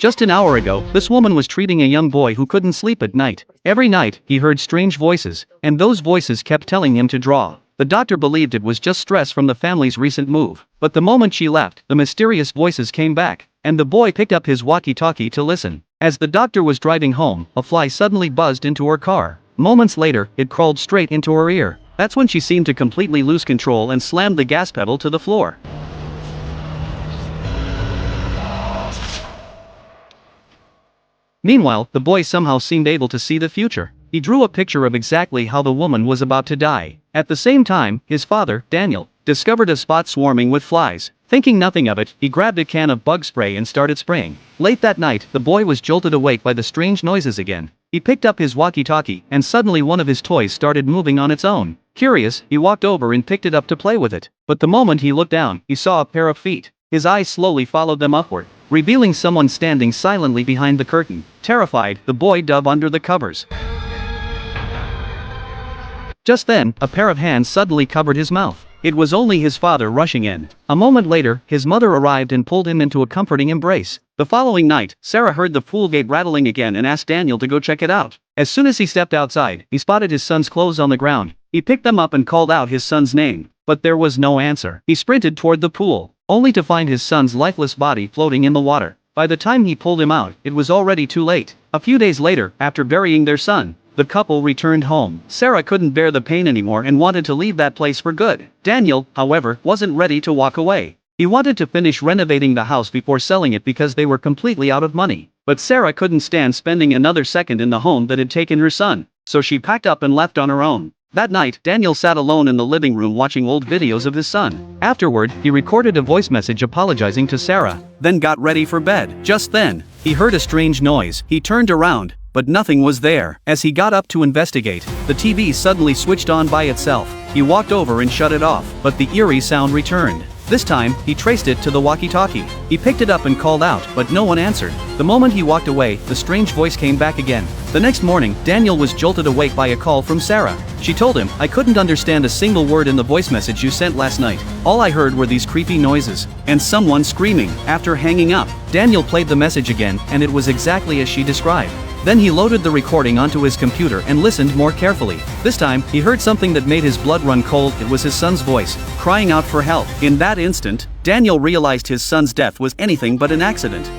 Just an hour ago, this woman was treating a young boy who couldn't sleep at night. Every night, he heard strange voices, and those voices kept telling him to draw. The doctor believed it was just stress from the family's recent move. But the moment she left, the mysterious voices came back, and the boy picked up his walkie-talkie to listen. As the doctor was driving home, a fly suddenly buzzed into her car. Moments later, it crawled straight into her ear. That's when she seemed to completely lose control and slammed the gas pedal to the floor. Meanwhile, the boy somehow seemed able to see the future. He drew a picture of exactly how the woman was about to die. At the same time, his father, Daniel, discovered a spot swarming with flies. Thinking nothing of it, he grabbed a can of bug spray and started spraying. Late that night, the boy was jolted awake by the strange noises again. He picked up his walkie-talkie, and suddenly one of his toys started moving on its own. Curious, he walked over and picked it up to play with it. But the moment he looked down, he saw a pair of feet. His eyes slowly followed them upward, revealing someone standing silently behind the curtain. Terrified, the boy dove under the covers. Just then, a pair of hands suddenly covered his mouth. It was only his father rushing in. A moment later, his mother arrived and pulled him into a comforting embrace. The following night, Sarah heard the pool gate rattling again and asked Daniel to go check it out. As soon as he stepped outside, he spotted his son's clothes on the ground. He picked them up and called out his son's name, but there was no answer. He sprinted toward the pool, only to find his son's lifeless body floating in the water. By the time he pulled him out, it was already too late. A few days later, after burying their son, the couple returned home. Sarah couldn't bear the pain anymore and wanted to leave that place for good. Daniel, however, wasn't ready to walk away. He wanted to finish renovating the house before selling it because they were completely out of money. But Sarah couldn't stand spending another second in the home that had taken her son, so she packed up and left on her own. That night, Daniel sat alone in the living room watching old videos of his son. Afterward, he recorded a voice message apologizing to Sarah, then got ready for bed. Just then, he heard a strange noise. He turned around, but nothing was there. As he got up to investigate, the TV suddenly switched on by itself. He walked over and shut it off, but the eerie sound returned. This time, he traced it to the walkie-talkie. He picked it up and called out, but no one answered. The moment he walked away, the strange voice came back again. The next morning, Daniel was jolted awake by a call from Sarah. She told him, "I couldn't understand a single word in the voice message you sent last night. All I heard were these creepy noises, and someone screaming." After hanging up, Daniel played the message again, and it was exactly as she described. Then he loaded the recording onto his computer and listened more carefully. This time, he heard something that made his blood run cold. It was his son's voice, crying out for help. In that instant, Daniel realized his son's death was anything but an accident.